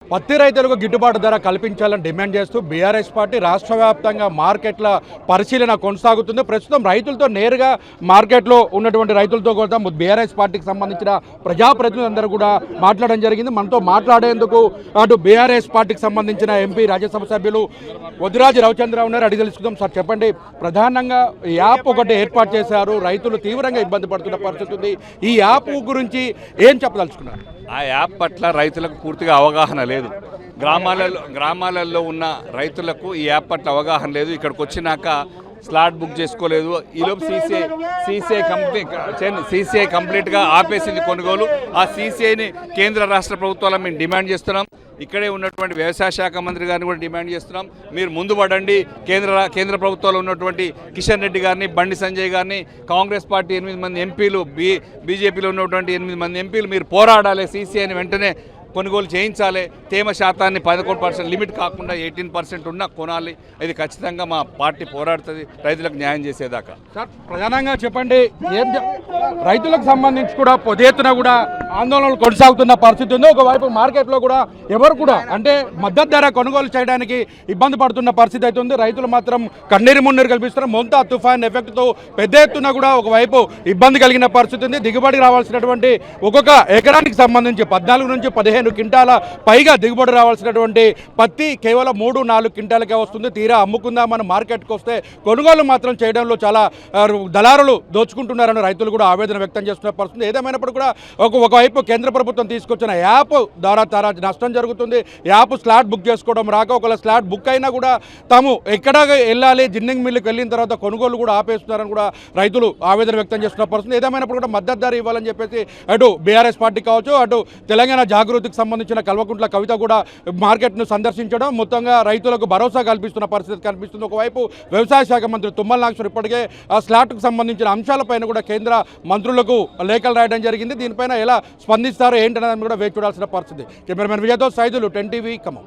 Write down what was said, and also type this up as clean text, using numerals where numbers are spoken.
పత్తి రైతులకు గిట్టుబాటు ధర కల్పించాలని డిమాండ్ చేస్తూ బీఆర్ఎస్ పార్టీ రాష్ట్ర వ్యాప్తంగా మార్కెట్ల పరిశీలన కొనసాగుతుంది. ప్రస్తుతం రైతులతో నేరుగా మార్కెట్లో ఉన్నటువంటి రైతులతో కూడా బీఆర్ఎస్ పార్టీకి సంబంధించిన ప్రజాప్రతినిధులందరూ కూడా మాట్లాడడం జరిగింది. మనతో మాట్లాడేందుకు అటు బీఆర్ఎస్ పార్టీకి సంబంధించిన ఎంపీ రాజ్యసభ సభ్యులు వదిరాజు రవిచంద్ర ఉన్నారు. అడిగి తెలుసుకుందాం. సార్ చెప్పండి, ప్రధానంగా యాప్ ఒకటి ఏర్పాటు చేశారు, రైతులు తీవ్రంగా ఇబ్బంది పడుతున్న పరిస్థితి ఉంది. ఈ యాప్ గురించి ఏం చెప్పదలుచుకున్నారు? ఆ యాప్ పట్ల రైతులకు పూర్తిగా అవగాహన లేదు. గ్రామాలలో ఉన్న రైతులకు ఈ యాప్ పట్ల అవగాహన లేదు. ఇక్కడికి వచ్చినాక స్లాట్ బుక్ చేసుకోలేదు. ఈలోపు సీసీఐ కంప్లీట్గా ఆపేసింది కొనుగోలు. ఆ సీసీఐని కేంద్ర రాష్ట్ర ప్రభుత్వాలను మేము డిమాండ్ చేస్తున్నాం. ఇక్కడే ఉన్నటువంటి వ్యవసాయ శాఖ మంత్రి గారిని కూడా డిమాండ్ చేస్తున్నాం. మీరు ముందు పడండి. కేంద్ర ప్రభుత్వాలు ఉన్నటువంటి కిషన్ రెడ్డి గారిని, బండి సంజయ్ గారిని, కాంగ్రెస్ పార్టీ 8 మంది ఎంపీలు, బీజేపీలో ఉన్నటువంటి 8 మంది ఎంపీలు మీరు పోరాడాలి. సీసీఐని వెంటనే కొనుగోలు చేయించాలి. తేమ శాతాన్ని 11% లిమిట్ కాకుండా 18% ఉన్నా కొనాలి. ఇది ఖచ్చితంగా మా పార్టీ పోరాడుతుంది రైతులకు న్యాయం చేసేదాకా. సార్ ప్రధానంగా చెప్పండి, రైతులకు సంబంధించి కూడా పొద్దు ఎత్తున కూడా ఆందోళనలు కొనసాగుతున్న పరిస్థితి ఉంది. ఒకవైపు మార్కెట్లో కూడా ఎవరు కూడా అంటే మద్దతు ధర కొనుగోలు చేయడానికి ఇబ్బంది పడుతున్న పరిస్థితి అయితే ఉంది. రైతులు మాత్రం కన్నీరు మున్నీరు కల్పిస్తున్నారు. మొంతా తుఫాన్ ఎఫెక్ట్తో పెద్ద ఎత్తున కూడా ఒకవైపు ఇబ్బంది కలిగిన పరిస్థితి ఉంది. దిగుబడి రావాల్సినటువంటి ఒక్కొక్క ఎకరానికి సంబంధించి 14 నుంచి 15 క్వింటాల పైగా దిగుబడి రావాల్సినటువంటి పత్తి కేవలం 3-4 క్వింటాలకే వస్తుంది. తీరా అమ్ముకుందామని మార్కెట్కి వస్తే కొనుగోలు మాత్రం చేయడంలో చాలా దళారులు దోచుకుంటున్నారని రైతులు కూడా ఆవేదన వ్యక్తం చేస్తున్న పరిస్థితి. ఏదేమైనప్పుడు కూడా ఒకవైపు కేంద్ర ప్రభుత్వం తీసుకొచ్చిన యాప్ ద్వారా చాలా నష్టం జరుగుతుంది. యాప్ స్లాట్ బుక్ చేసుకోవడం రాక, ఒకవేళ స్లాట్ బుక్ అయినా కూడా తాము ఎక్కడ వెళ్ళాలి, జిన్నింగ్ మిల్లుకి వెళ్ళిన తర్వాత కొనుగోలు కూడా ఆపేస్తున్నారని కూడా రైతులు ఆవేదన వ్యక్తం చేస్తున్న పరిస్థితి. ఏదేమైనప్పుడు కూడా మద్దతు ధర ఇవ్వాలని చెప్పేసి అటు బీఆర్ఎస్ పార్టీ కావచ్చు, అటు తెలంగాణ జాగృతికి సంబంధించిన కల్వకుంట్ల కవిత కూడా మార్కెట్ను సందర్శించడం, మొత్తంగా రైతులకు భరోసా కల్పిస్తున్న పరిస్థితి కనిపిస్తుంది. ఒకవైపు వ్యవసాయ శాఖ మంత్రి తుమ్మల నాగేశ్వర్ ఇప్పటికే ఆ స్లాట్కు సంబంధించిన అంశాలపైన కూడా కేంద్ర మంత్రులకు లేఖలు రాయడం జరిగింది. దీనిపైన ఎలా స్పందిస్తారో ఏంటనేది కూడా వేచి చూడాల్సిన పరిస్థితి. కెమెరామెన్ విజయ్తో సైదులు 10 టీవీ ఖమ్మం.